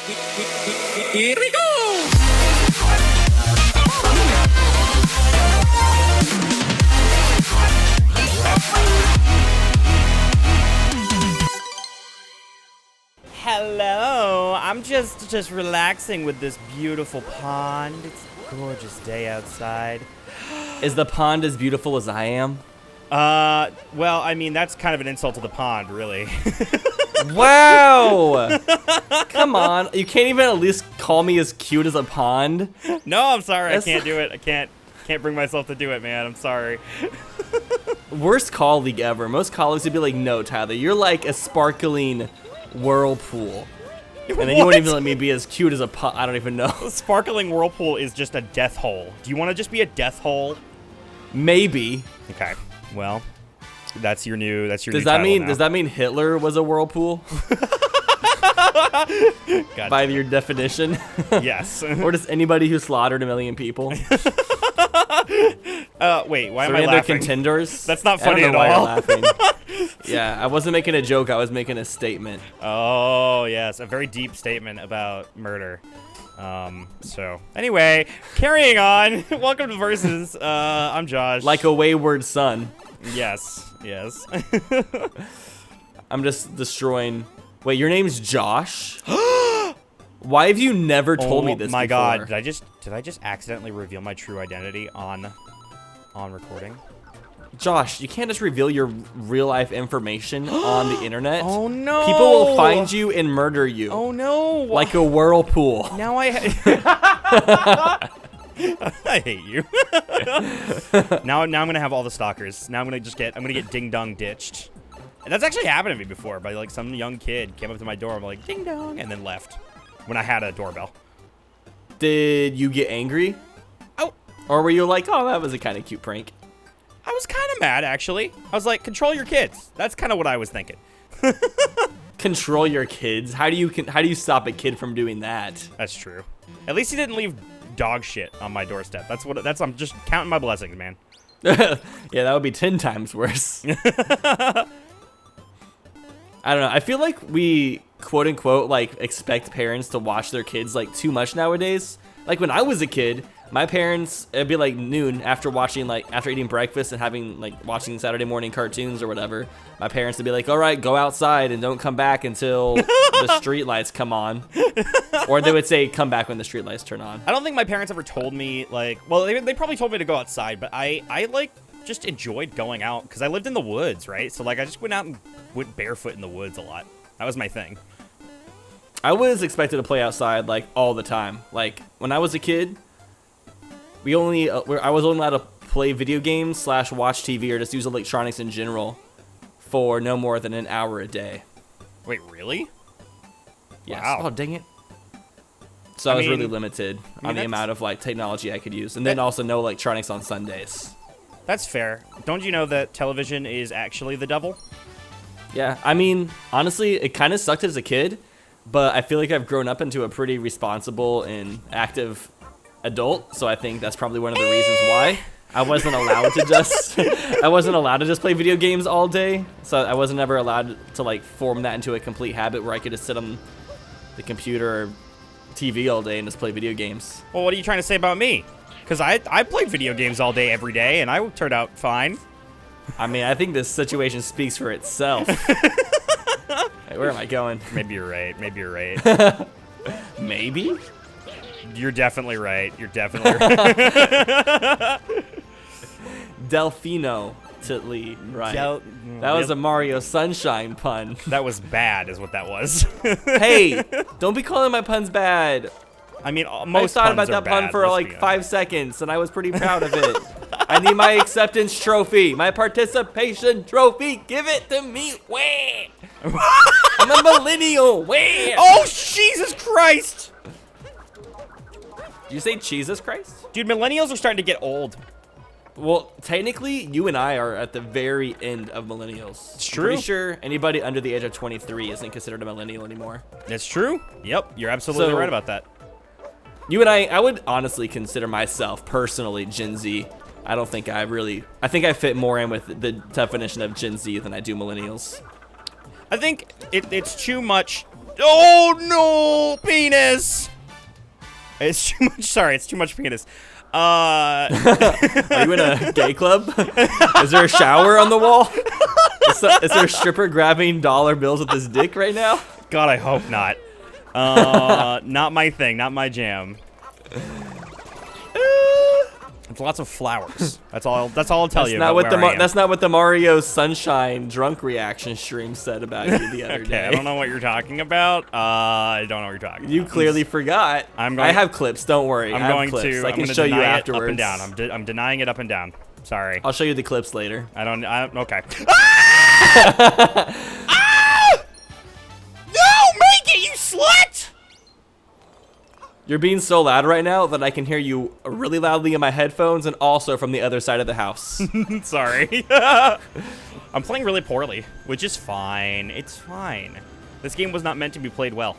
Here we go! Hello, I'm just relaxing with this beautiful pond. It's a gorgeous day outside. Is the pond as beautiful as I am? Well, I mean, that's kind of an insult to the pond, really. Wow! Come on, you can't even at least call me as cute as a pond? No, I'm sorry, I can't do it. I can't bring myself to do it, man. I'm sorry. Worst colleague ever. Most colleagues would be like, no, Tyler, you're like a sparkling whirlpool. And then you won't even let me be as cute as a pond. I don't even know. Sparkling whirlpool is just a death hole. Do you want to just be a death hole? Maybe. Okay. Well, that's your new Does that mean Hitler was a whirlpool? By your definition? Yes. Or just anybody who slaughtered 1 million people? Wait, why am Three I of their laughing? contenders? That's not funny I don't know at why all. you're laughing. Yeah, I wasn't making a joke. I was making a statement. Oh, yes. A very deep statement about murder. So, anyway, carrying on. Welcome to Versus. I'm Josh. Like a wayward son. Yes, yes. I'm just destroying... Wait, your name's Josh? Why have you never told me this my before? God, did I just accidentally reveal my true identity on recording? Josh, you can't just reveal your real-life information on the internet. Oh, no. People will find you and murder you. Oh, no. Like a whirlpool. Now I hate you. now I'm gonna have all the stalkers. Now I'm gonna get ding dong ditched. And that's actually happened to me before. By like some young kid came up to my door and like ding dong and then left when I had a doorbell. Did you get angry? Oh, or were you like, oh, that was a kind of cute prank? I was kind of mad actually. I was like, control your kids. That's kind of what I was thinking. Control your kids? How do you stop a kid from doing that? That's true. At least he didn't leave dog shit on my doorstep. I'm just counting my blessings, man. Yeah, that would be 10 times worse. I don't know. I feel like we quote unquote like expect parents to watch their kids like too much nowadays. Like when I was a kid, my parents, it'd be like noon after eating breakfast and watching Saturday morning cartoons or whatever. My parents would be like, all right, go outside and don't come back until the street lights come on. Or they would say, come back when the street lights turn on. I don't think my parents ever told me well, they probably told me to go outside, but I just enjoyed going out because I lived in the woods, right? So like I just went out and went barefoot in the woods a lot. That was my thing. I was expected to play outside like all the time. Like when I was a kid, I was only allowed to play video games / watch TV or just use electronics in general for no more than an hour a day. Wait, really? Yes. Wow. Oh, dang it. So I was really limited on the amount of like technology I could use, and then also no electronics on Sundays. That's fair. Don't you know that television is actually the devil? Yeah, I mean, honestly, it kind of sucked as a kid, but I feel like I've grown up into a pretty responsible and active adult, so I think that's probably one of the reasons why I wasn't allowed to just play video games all day. So I wasn't ever allowed to like form that into a complete habit where I could just sit on the computer or TV all day and just play video games. Well, what are you trying to say about me? Because I played video games all day, every day, and I turned out fine. I mean, I think this situation speaks for itself. Hey, where am I going? Maybe you're right. Maybe? You're definitely right. Right. Delfino Titly, right. That was a Mario Sunshine pun. That was bad, is what that was. Hey, don't be calling my puns bad. I mean, most I thought puns about that are pun bad, for let's be like 5 honest. seconds, and I was pretty proud of it. I need my acceptance trophy, my participation trophy. Give it to me. Wait. I'm a millennial. Wait. Oh, Jesus Christ! Did you say Jesus Christ? Dude, millennials are starting to get old. Well, technically, you and I are at the very end of millennials. It's I'm true. pretty sure anybody under the age of 23 isn't considered a millennial anymore. That's true. Yep, you're absolutely right about that. You and I would honestly consider myself personally Gen Z. I think I fit more in with the definition of Gen Z than I do millennials. I think it's too much Oh no, penis! It's too much. Sorry, it's too much penis. Are you in a gay club? Is there a shower on the wall? Is there a stripper grabbing dollar bills with his dick right now? God, I hope not. Not my thing. Not my jam. It's lots of flowers. That's all. That's all I'll tell you. That's not what the Mario Sunshine drunk reaction stream said about you the other Okay, day. I don't know what you're talking about. I don't know what you're talking about. You clearly forgot. I have clips. Don't worry. I'm I have going clips. to. I can I'm show you deny it afterwards. up and down. I'm denying it up and down. Sorry. I'll show you the clips later. Okay. Ah! Ah! No, make it, you slut! You're being so loud right now that I can hear you really loudly in my headphones and also from the other side of the house. Sorry. I'm playing really poorly, which is fine. It's fine. This game was not meant to be played well.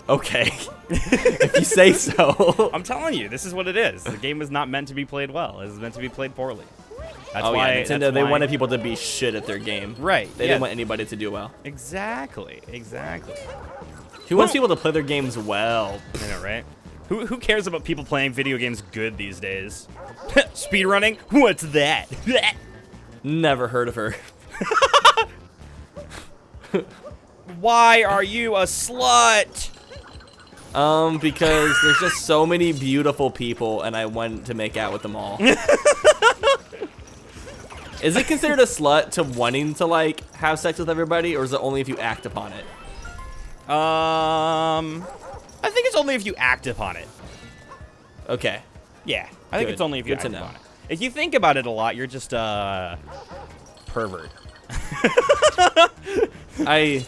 Okay. If you say so. I'm telling you, this is what it is. The game is not meant to be played well. It is meant to be played poorly. That's why Nintendo, they wanted people to be shit at their game. Right. They didn't want anybody to do well. Exactly. Who wants people to play their games well? I know, right? Who cares about people playing video games good these days? Speedrunning? What's that? Never heard of her. Why are you a slut? Because there's just so many beautiful people and I want to make out with them all. Is it considered a slut to wanting to, like, have sex with everybody, or is it only if you act upon it? I think it's only if you act upon it. Okay. Yeah, I think it's only if you act Good to upon know. it. If you think about it a lot, you're just a pervert. I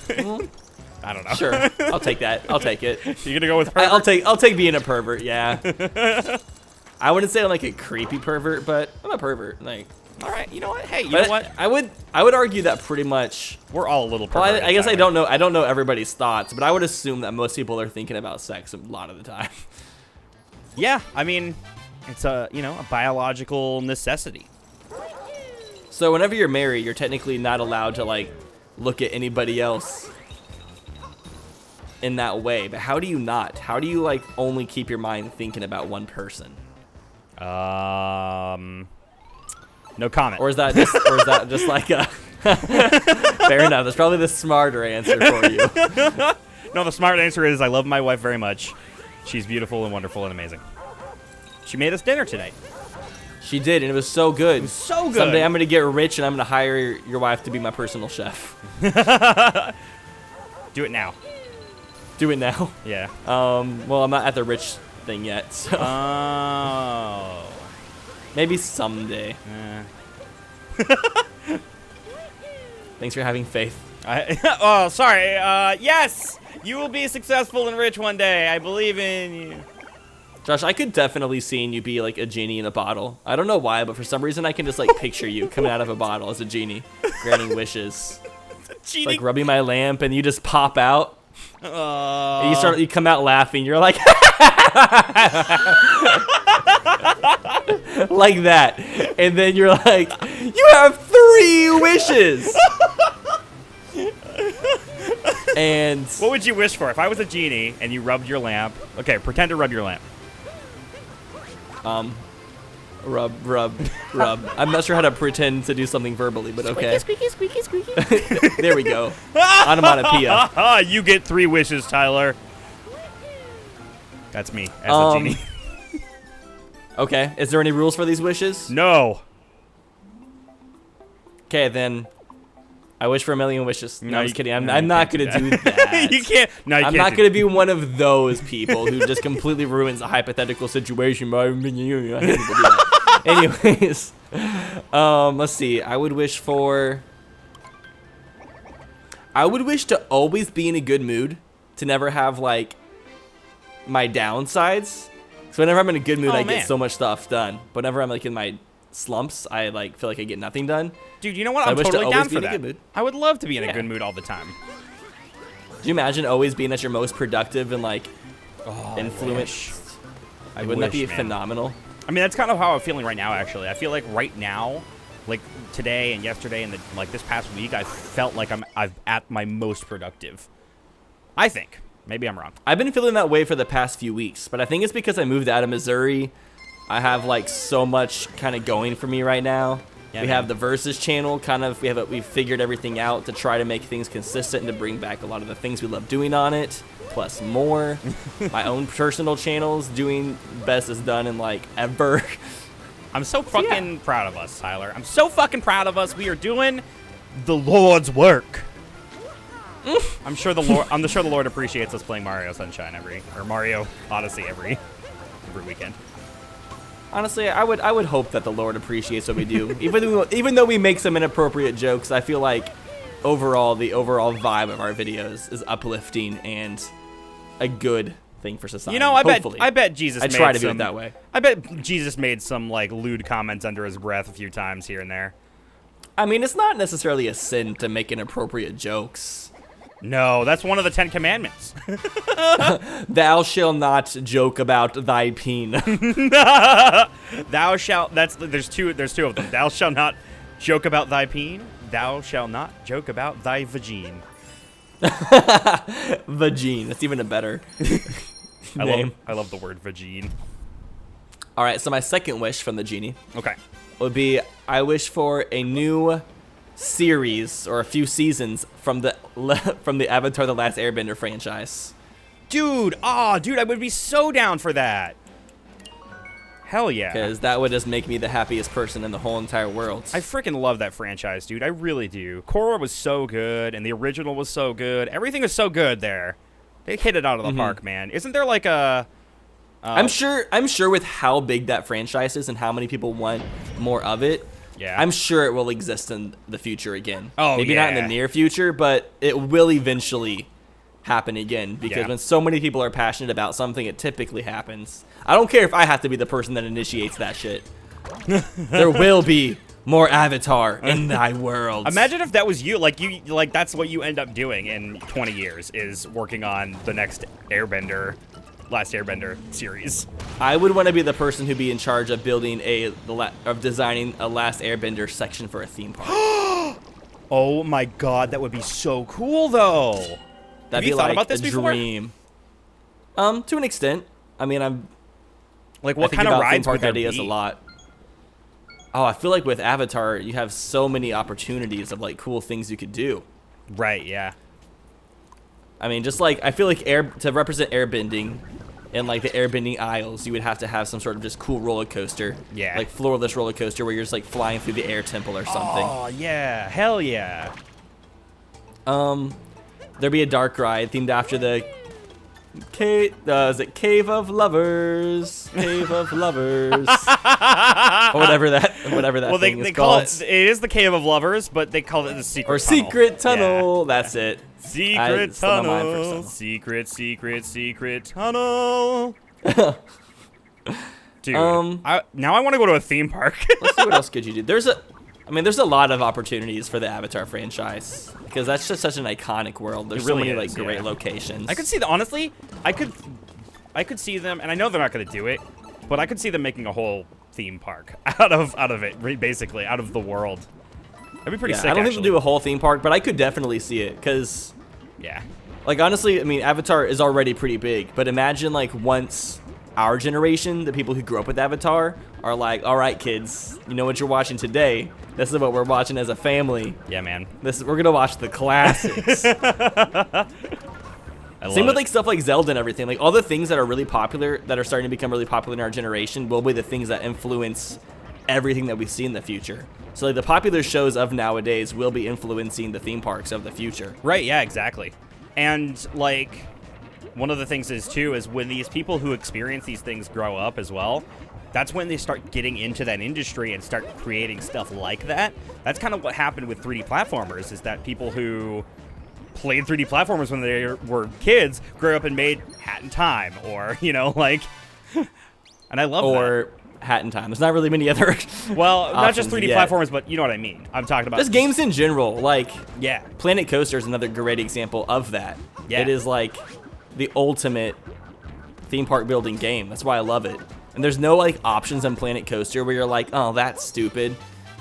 don't know. Sure. I'll take that. I'll take it. You're gonna go with pervert? I'll take being a pervert. Yeah. I wouldn't say I'm like a creepy pervert, but I'm a pervert. Like, all right. You know what? Hey, you know what? I would argue that pretty much. We're all a little Well, perverted. I guess I don't know everybody's thoughts, but I would assume that most people are thinking about sex a lot of the time. Yeah, I mean, it's a biological necessity. So whenever you're married, you're technically not allowed to, like, look at anybody else in that way. But how do you not? How do you, like, only keep your mind thinking about one person? No comment. Or is that just like a fair enough? That's probably the smarter answer for you. No, the smart answer is I love my wife very much. She's beautiful and wonderful and amazing. She made us dinner tonight. She did, and it was so good. It was so good. Someday I'm gonna get rich and I'm gonna hire your wife to be my personal chef. Do it now. Do it now. Yeah. Well, I'm not at the rich thing yet, so Oh. maybe someday. Thanks for having faith. Oh, sorry. Yes, you will be successful and rich one day. I believe in you. Josh, I could definitely see you be like a genie in a bottle. I don't know why, but for some reason I can just like picture you coming out of a bottle as a genie, granting wishes. Cheating. Like rubbing my lamp, and you just pop out. And you come out laughing. You're like, like that, and then you're like, you have 3 wishes. And what would you wish for if I was a genie and you rubbed your lamp? Okay, pretend to rub your lamp. Rub. I'm not sure how to pretend to do something verbally, but okay. Squeaky, squeaky, squeaky, squeaky. There we go. Onomatopoeia. You get 3 wishes, Tyler. That's me as a genie. Okay. Is there any rules for these wishes? No. Okay, then. I wish for a million wishes. No, I'm just kidding. I'm not going to do that. that. You can't. No, you I'm can't not going to be one of those people who just completely ruins a hypothetical situation by Anyways, let's see. I would wish to always be in a good mood, to never have like my downsides. So whenever I'm in a good mood, I get so much stuff done. But whenever I'm like in my slumps, I like feel like I get nothing done. Dude, you know what? So I'm totally down for be in a that. good mood. I would love to be in a good mood all the time. Do you imagine always being at your most productive and like influenced? Wouldn't that be phenomenal? I mean, that's kind of how I'm feeling right now, actually. I feel like right now like today and yesterday and like this past week, I felt like I'm at my most productive. I think. Maybe I'm wrong. I've been feeling that way for the past few weeks, but I think it's because I moved out of Missouri. I have like so much kind of going for me right now. Yeah, we man. have the Versus channel, we've figured everything out to try to make things consistent and to bring back a lot of the things we love doing on it, plus more. My own personal channels doing best is done in like ever. I'm so fucking proud of us, Tyler. I'm so fucking proud of us. We are doing the Lord's work. I'm sure the Lord appreciates us playing Mario Sunshine or Mario Odyssey every weekend. Honestly, I would hope that the Lord appreciates what we do. Even though we make some inappropriate jokes, I feel like the overall vibe of our videos is uplifting and a good thing for society. You know, I Hopefully. bet Jesus I made try to do some, it that way. I bet Jesus made some like lewd comments under his breath a few times here and there. I mean, it's not necessarily a sin to make inappropriate jokes. No, that's one of the 10 Commandments. Thou shalt not joke about thy peen. Thou shalt. There's two of them. Thou shalt not joke about thy peen. Thou shalt not joke about thy vagine. Vagine. That's even a better name. I love the word vagine. All right, so my second wish from the genie Okay. would be I wish for a new series or a few seasons from the Avatar: The Last Airbender franchise. Dude, I would be so down for that. Hell yeah. Because that would just make me the happiest person in the whole entire world. I freaking love that franchise, dude. I really do. Korra was so good, and the original was so good. Everything is so good there. They hit it out of the park, man. Isn't there like a... I'm sure with how big that franchise is and how many people want more of it, Yeah. I'm sure it will exist in the future again. Oh, Maybe not in yeah. the near future, but it will eventually happen again because Yeah. when so many people are passionate about something, it typically happens. I don't care if I have to be the person that initiates that shit. There will be more Avatar in thy world. Imagine if that was you. Like that's what you end up doing in 20 years is working on the next Last Airbender series. I would want to be the person who'd be in charge of building designing a Last Airbender section for a theme park. Oh my god, that would be so cool though. That'd Have be you thought like about this a before? dream. To an extent. I mean, Like I what think kind of about theme rides park would there ideas be? a lot. Oh, I feel like with Avatar, you have so many opportunities of like cool things you could do. Right, yeah. I mean, just like I feel like to represent airbending in like the airbending aisles, you would have to have some sort of just cool roller coaster. Yeah. Like floorless roller coaster where you're just like flying through the air temple or something. Oh, yeah. Hell yeah. There'd be a dark ride themed after the is it Cave of Lovers? Cave of Lovers. Or whatever that Well, thing they is call called. it is the Cave of Lovers, but they call it the Secret Or Tunnel. Secret Tunnel. That's it. Yeah. Secret it's still not mine for Tunnel. some. Secret Tunnel. Dude, now I want to go to a theme park. Let's see what else could you do. There's a lot of opportunities for the Avatar franchise because that's just such an iconic world. There's It really so many is, like great yeah. locations. I could see honestly, I could see them, and I know they're not going to do it, but I could see them making a whole theme park out of it, basically out of the world. That'd be pretty sick. I don't think actually. they'll do a whole theme park, but I could definitely see it because, Yeah. like, honestly, I mean, Avatar is already pretty big, but imagine like once our generation, the people who grew up with Avatar, are like, all right, kids, you know what you're watching today. This is what we're watching as a family. Yeah, man. We're gonna watch the classics. Same with like stuff like Zelda and everything. Like all the things that are really popular, that are starting to become really popular in our generation, will be the things that influence everything that we see in the future. So like the popular shows of nowadays will be influencing the theme parks of the future. Right, yeah, exactly. And like one of the things is too is when these people who experience these things grow up as well, that's when they start getting into that industry and start creating stuff like that. That's kind of what happened with 3D platformers, is that people who played 3D platformers when they were kids grew up and made Hat in Time, or, you know, like, and I love that. Or Hat in Time. There's not really many other Well, not just options 3D yet. platformers, but you know what I mean. I'm talking about Just games in general. Like Yeah. Planet Coaster is another great example of that. Yeah. It is like the ultimate theme park building game. That's why I love it. And there's no like options on Planet Coaster where you're like, oh, that's stupid.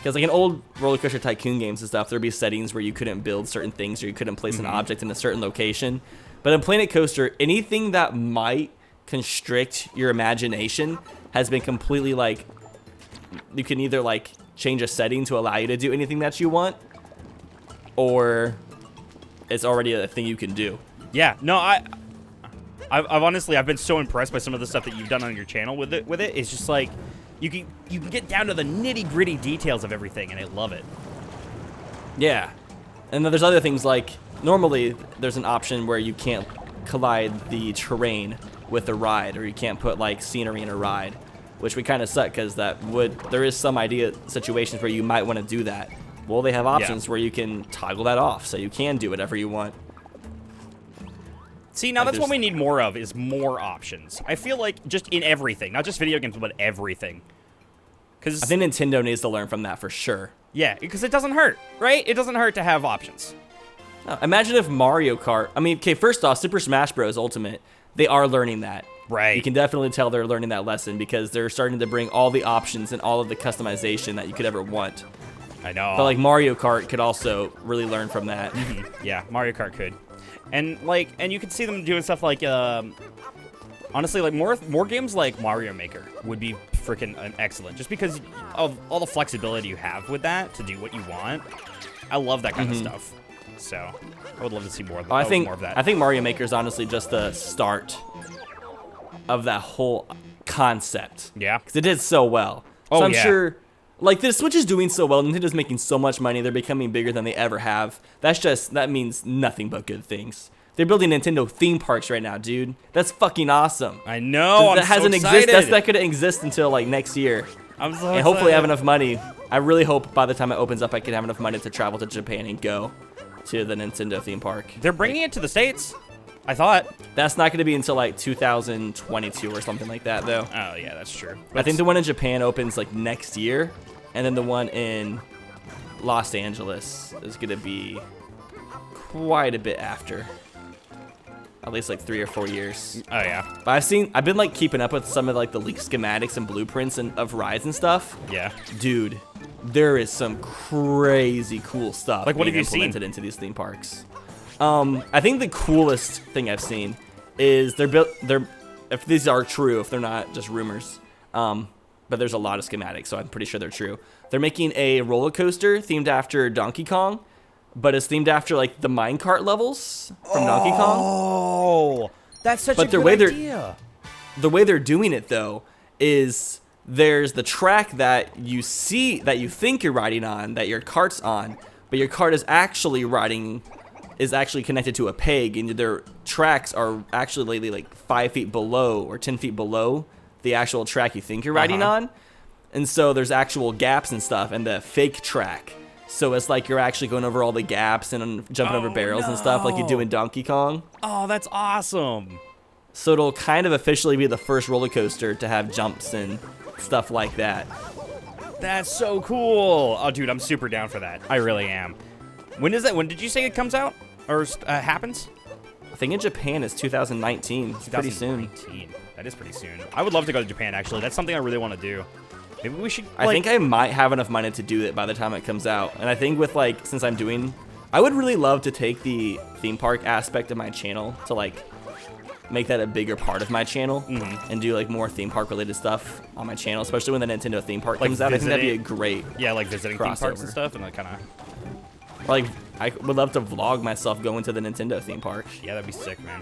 Because like in old Roller Coaster Tycoon games and stuff, there'd be settings where you couldn't build certain things or you couldn't place an object in a certain location. But in Planet Coaster, anything that might constrict your imagination has been completely like, you can either like change a setting to allow you to do anything that you want, or it's already a thing you can do. Yeah, no, I've honestly, I've been so impressed by some of the stuff that you've done on your channel with it. It's just like, you can get down to the nitty-gritty details of everything, and I love it. Yeah. And then there's other things like, normally there's an option where you can't collide the terrain with a ride, or you can't put like scenery in a ride, which would kind of suck because there is some idea situations where you might want to do that. Well, they have options where you can toggle that off, so you can do whatever you want. See, now that's what we need more of, is more options. I feel like just in everything, not just video games, but everything. Cause, I think Nintendo needs to learn from that for sure. Yeah, because it doesn't hurt, right? It doesn't hurt to have options. No, imagine if Mario Kart, I mean, okay, first off, Super Smash Bros. Ultimate, they are learning that. Right. You can definitely tell they're learning that lesson because they're starting to bring all the options and all of the customization that you could ever want. I know. But like Mario Kart could also really learn from that. Yeah, Mario Kart could. And you could see them doing stuff like, honestly, like more games like Mario Maker would be freaking excellent, just because of all the flexibility you have with that to do what you want. I love that kind of stuff. So I would love to see more of, more of that. I think Mario Maker is honestly just the start of that whole concept. Yeah. Because it did so well. Oh, so I'm yeah. sure, like, the Switch is doing so well. Nintendo's making so much money. They're becoming bigger than they ever have. That means nothing but good things. They're building Nintendo theme parks right now, dude. That's fucking awesome. I know. That hasn't excited. existed. That couldn't exist until like next year. I'm so And hopefully I have excited. enough money. I really hope by the time it opens up, I can have enough money to travel to Japan and go to the Nintendo theme park. They're bringing it to the States, I thought. That's not going to be until like 2022 or something like that, though. Oh, yeah, that's true. I think the one in Japan opens like next year, and then the one in Los Angeles is going to be quite a bit after. At least like 3 or 4 years. Oh, yeah. But I've been like keeping up with some of like the leaked schematics and blueprints of rides and stuff. Yeah. Dude, there is some crazy cool stuff Like, what being have you seen? implemented into these theme parks. I think the coolest thing I've seen is they're if these are true, if they're not just rumors, but there's a lot of schematics, so I'm pretty sure they're true. They're making a roller coaster themed after Donkey Kong, but it's themed after like the minecart levels from Donkey Kong. Oh, that's such a good idea. The way they're doing it though is there's the track that you see that you think you're riding on, that your cart's on, but your cart is actually connected to a peg, and their tracks are actually lately like 5 feet below or 10 feet below the actual track you think you're riding on. And so there's actual gaps and stuff, and the fake track. So it's like you're actually going over all the gaps and jumping over barrels and stuff like you do in Donkey Kong. Oh, that's awesome. So it'll kind of officially be the first roller coaster to have jumps and stuff like that. That's so cool. Oh, dude, I'm super down for that. I really am. When is that? When did you say it comes out or happens? I think in Japan it's 2019. It's pretty soon. 2019. That is pretty soon. I would love to go to Japan, actually. That's something I really want to do. Maybe we should, I think I might have enough money to do it by the time it comes out. And I think with like, since I would really love to take the theme park aspect of my channel to like make that a bigger part of my channel and do like more theme park related stuff on my channel, especially when the Nintendo theme park comes out. I think that'd be a great like visiting theme parks and crossover. stuff, and like kind of like I would love to vlog myself going to the Nintendo theme park. Yeah, that'd be sick, man.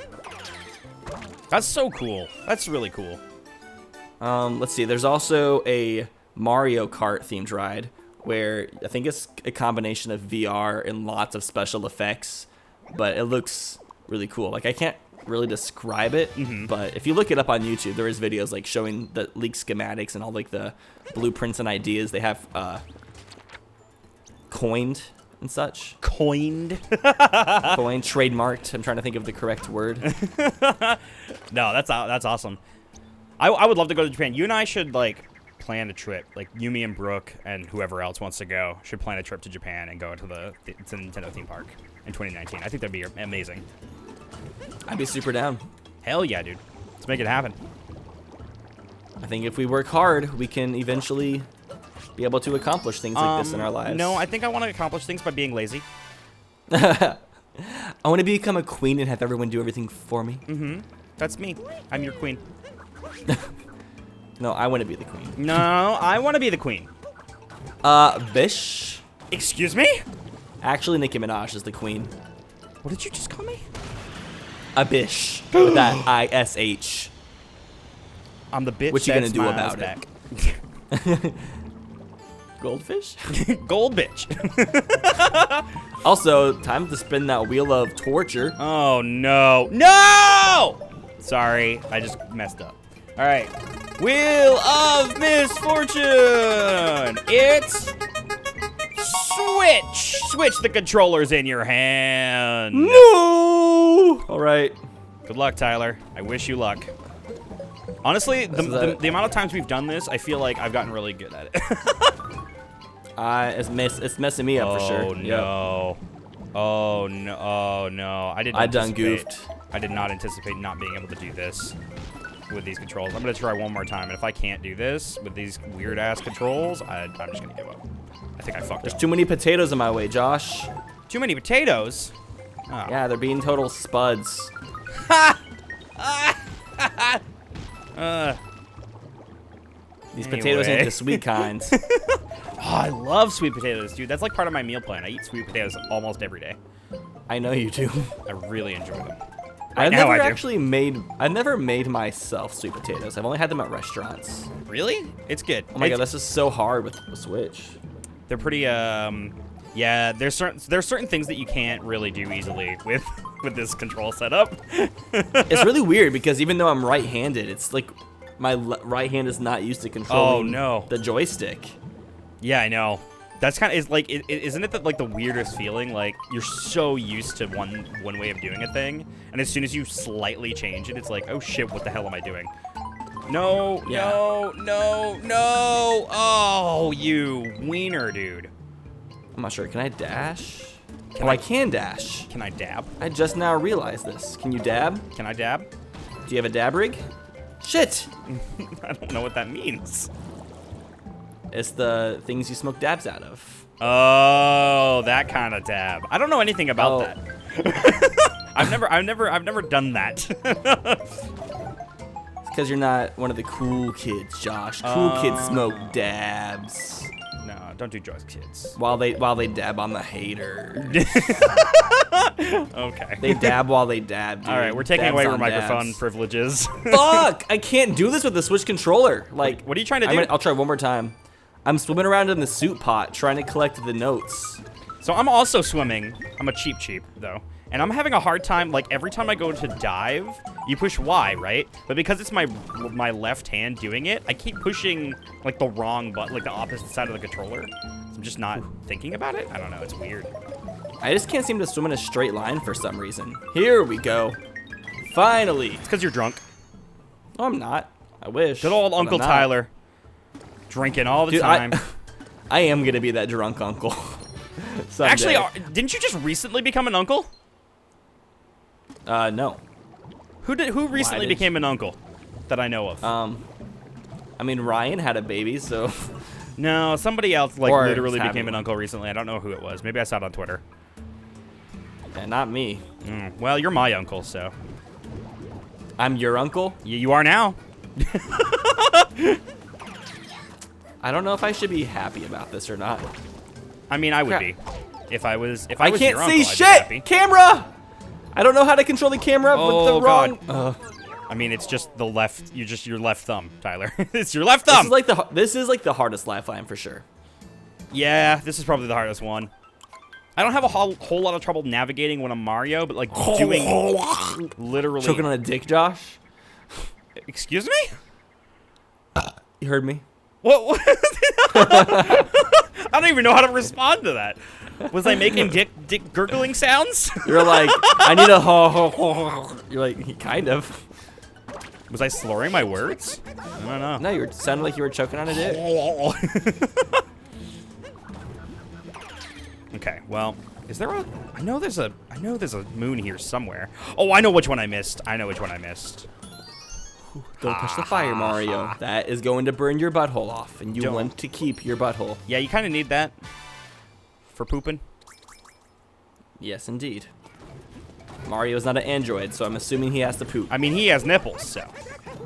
That's so cool. That's really cool. Let's see. There's also a Mario Kart themed ride where I think it's a combination of VR and lots of special effects, but it looks really cool. Like I can't really describe it, but if you look it up on YouTube, there is videos like showing the leaked schematics and all like the blueprints and ideas they have coined and such. Coined? Coined, trademarked. I'm trying to think of the correct word. No, that's awesome. I would love to go to Japan. You and I should like plan a trip. Like you, me, and Brooke, and whoever else wants to go should plan a trip to Japan and go to the Nintendo theme park in 2019. I think that'd be amazing. I'd be super down. Hell yeah, dude. Let's make it happen. I think if we work hard, we can eventually be able to accomplish things like this in our lives. No, I think I want to accomplish things by being lazy. I want to become a queen and have everyone do everything for me. Mm-hmm. That's me. I'm your queen. No, I want to be the queen. No, I want to be the queen. Bish. Excuse me? Actually, Nicki Minaj is the queen. What did you just call me? A bish. With that I-S-H. I'm the bitch. What you gonna that do smiles about back. it? Goldfish? Gold bitch. Also, time to spin that wheel of torture. Oh, no. No! Sorry, I just messed up. All right. Wheel of misfortune. It's switch. Switch the controllers in your hand. No! All right. Good luck, Tyler. I wish you luck. Honestly, the amount of times we've done this, I feel like I've gotten really good at it. It's messing me up for sure. Oh, no. Yep. Oh, no. Oh, no. I done goofed. I did not anticipate not being able to do this with these controls. I'm going to try one more time, and if I can't do this with these weird-ass controls, I'm just going to give up. I think I fucked There's up. too many potatoes in my way, Josh. Too many potatoes? Oh. Yeah, they're being total spuds. These potatoes ain't the sweet kinds. Oh, I love sweet potatoes, dude. That's like part of my meal plan. I eat sweet potatoes almost every day. I know you do. I really enjoy them. I've never made myself sweet potatoes. I've only had them at restaurants. Really? It's good. Oh my god, this is so hard with the Switch. They're pretty, yeah, there's certain things that you can't really do easily with this control setup. It's really weird because even though I'm right-handed, it's like my right hand is not used to controlling the joystick. Yeah, I know. That's kind of isn't it that like the weirdest feeling? Like you're so used to one way of doing a thing, and as soon as you slightly change it, it's like, oh shit, what the hell am I doing? No, yeah. no. Oh, you wiener, dude. I'm not sure. Can I dash? I can dash. Can I dab? I just now realized this. Can you dab? Can I dab? Do you have a dab rig? Shit! I don't know what that means. It's the things you smoke dabs out of. Oh, that kind of dab. I don't know anything about that. I've never done that. It's because you're not one of the cool kids, Josh. Cool kids smoke dabs. No, don't do drugs, kids. While they dab on the hater. Okay. They dab while they dab, dude. All right, we're taking Dabs away your on microphone dabs. privileges. Fuck! I can't do this with the Switch controller. Like, what are you trying to do? I'll try one more time. I'm swimming around in the soup pot trying to collect the notes. So I'm also swimming. I'm a cheap though. And I'm having a hard time, like every time I go to dive, you push Y, right? But because it's my left hand doing it, I keep pushing like the wrong button, like the opposite side of the controller. So I'm just not thinking about it. I don't know, it's weird. I just can't seem to swim in a straight line for some reason. Here we go. Finally. It's because you're drunk. No, I'm not. I wish. Good old but Uncle I'm not. Tyler. Drinking all the Dude, time. I am gonna be that drunk uncle. Someday. Actually, didn't you just recently become an uncle? No. Who recently became an uncle that I know of? I mean, Ryan had a baby, so. No, somebody else like Or literally having became an one. uncle recently. I don't know who it was. Maybe I saw it on Twitter. Yeah, not me. Well, you're my uncle, so. I'm your uncle? You are now. I don't know if I should be happy about this or not. I mean, I would Crap. be. If I was I your can't uncle, see I'd be shit! happy. Camera! I don't know how to control the camera with Oh, the wrong. God. I mean, it's just the left. Your left thumb, Tyler. It's your left thumb. This is like the hardest lifeline for sure. Yeah, this is probably the hardest one. I don't have a whole lot of trouble navigating when I'm Mario, but like doing literally. Choking on a dick, Josh. Excuse me? You heard me. What? I don't even know how to respond to that. Was I making dick gurgling sounds? You're like, I need a ho ho ho ho. You're like, kind of. Was I slurring my words? I don't know. No, you sounded like you were choking on a dick. Okay, well, is there a? I know there's a moon here somewhere. Oh, I know which one I missed. Don't touch the fire, Mario. That is going to burn your butthole off, and you want to keep your butthole. Yeah, you kind of need that for pooping. Yes, indeed. Mario's not an android, so I'm assuming he has to poop. I mean, he has nipples, so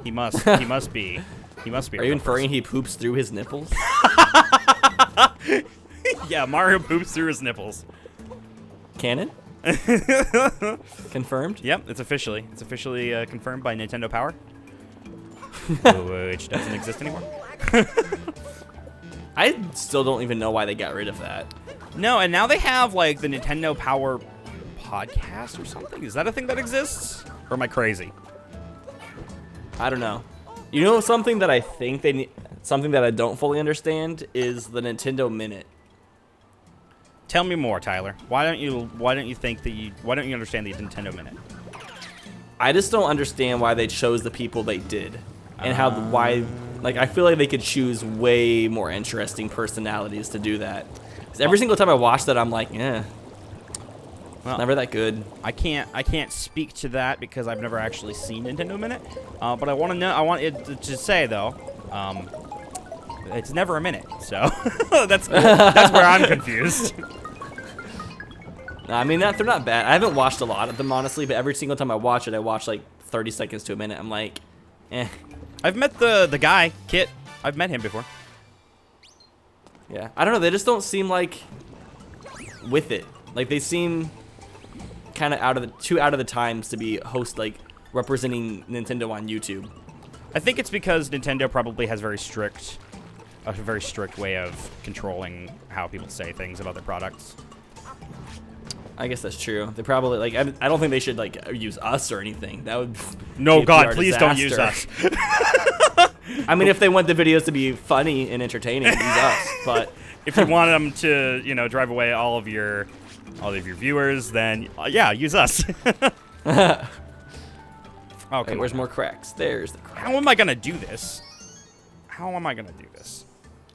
he must be. He must be. Are you inferring he poops through his nipples? Yeah, Mario poops through his nipples. Canon? Confirmed? Yep, it's officially confirmed by Nintendo Power, which doesn't exist anymore. I still don't even know why they got rid of that. No, and now they have like the Nintendo Power podcast or something. Is that a thing that exists? Or am I crazy? I don't know. You know, something that I think they need, something that I don't fully understand is the Nintendo Minute. Tell me more, Tyler. Why don't you understand the Nintendo Minute? I just don't understand why they chose the people they did, and I feel like they could choose way more interesting personalities to do that. 'Cause every single time I watch that, I'm like, well, never that good. I can't speak to that because I've never actually seen Nintendo Minute. But I want it to say though, it's never a minute. So that's where I'm confused. I mean, they're not bad. I haven't watched a lot of them, honestly, but every single time I watch it, I watch like 30 seconds to a minute. I'm like, eh. I've met the guy, Kit. I've met him before. Yeah. I don't know. They just don't seem like with it. Like, they seem kind of too out of the times to be representing Nintendo on YouTube. I think it's because Nintendo probably has a very strict way of controlling how people say things about their products. I guess that's true. They probably I don't think they should use us or anything. That would No, be a God, PR please don't use us. I mean, if they want the videos to be funny and entertaining, use us. But if you want them to, drive away all of your viewers, then yeah, use us. Oh, okay, where's more cracks? There's the crack. How am I gonna do this?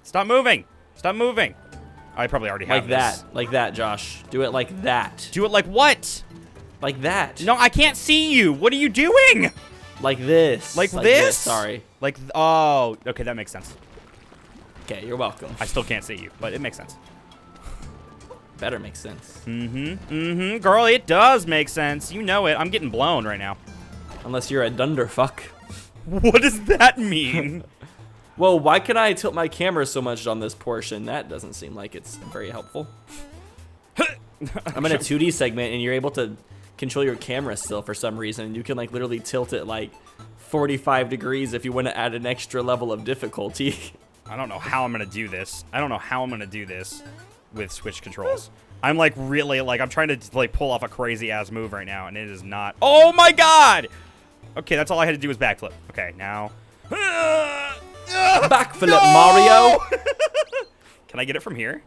Stop moving! Stop moving! I probably already have this. Like that, Josh. Do it like that. Do it like what? Like that. No, I can't see you. What are you doing? Like this. Like this? Sorry. Oh, okay, that makes sense. Okay, you're welcome. I still can't see you, but it makes sense. Better make sense. Girl, it does make sense. You know it. I'm getting blown right now. Unless you're a dunderfuck. What does that mean? Well, why can I tilt my camera so much on this portion? That doesn't seem like it's very helpful. I'm in a 2D segment, and you're able to control your camera still for some reason. You can literally tilt it 45 degrees if you want to add an extra level of difficulty. I don't know how I'm gonna do this. With Switch controls. I'm really I'm trying to pull off a crazy ass move right now, and it is not. Oh my God! Okay, that's all I had to do was backflip. Okay, now. Backflip, no! Mario! Can I get it from here?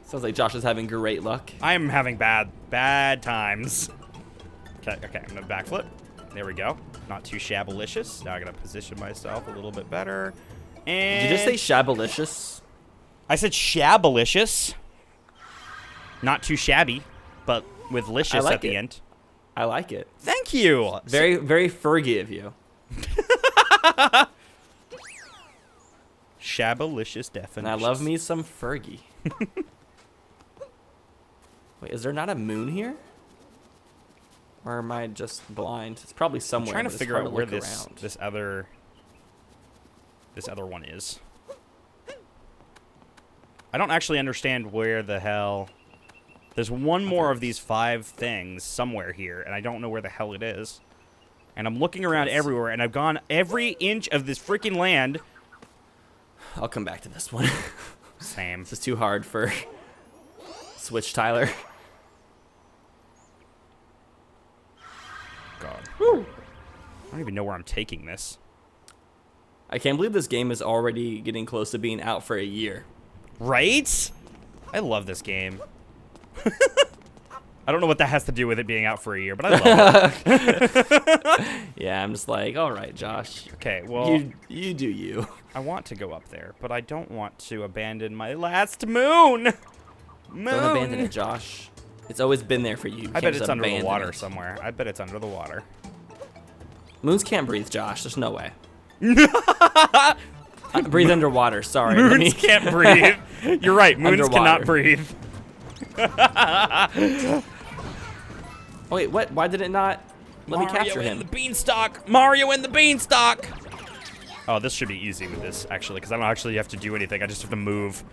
Sounds like Josh is having great luck. I am having bad times. Okay, I'm gonna backflip. There we go. Not too shabalicious. Now I gotta position myself a little bit better. And Did you just say shabalicious? I said shabalicious. Not too shabby, but with licious at the end. I like it. Thank you. Very, very Fergie of you. Shabalicious definition. And I love me some Fergie. Wait, is there not a moon here? Or am I just blind? It's probably somewhere. I'm trying to figure out where this other one is. I don't actually understand where the hell. There's one more of these 5 things somewhere here, and I don't know where the hell it is. And I'm looking around everywhere, and I've gone every inch of this freaking land. I'll come back to this one. Same. This is too hard for Switch Tyler. God. Whew. I don't even know where I'm taking this. I can't believe this game is already getting close to being out for a year. Right? I love this game. I don't know what that has to do with it being out for a year, but I love it. Yeah, I'm just all right, Josh. Okay, well... You do you. I want to go up there, but I don't want to abandon my last moon. Don't abandon it, Josh. It's always been there for you. I bet it's under the water somewhere. I bet it's under the water. Moons can't breathe, Josh. There's no way. Breathe underwater. Sorry. Moons can't breathe. You're right. Moons Underwater. cannot breathe. Oh, wait, what? Why did it not let me capture Mario him? and the Beanstalk. Mario and the Beanstalk. Oh, this should be easy with this, actually, because I don't actually have to do anything. I just have to move.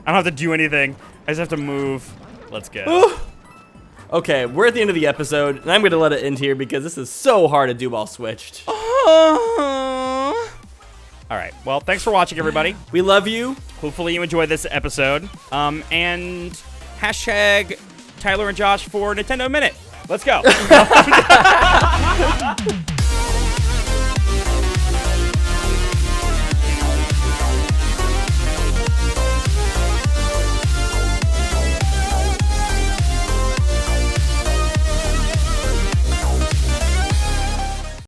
I don't have to do anything. I just have to move. Let's go. Okay, we're at the end of the episode, and I'm going to let it end here because this is so hard to do while switched. All right. Well, thanks for watching, everybody. We love you. Hopefully you enjoyed this episode. And hashtag Tyler and Josh for Nintendo Minute. Let's go.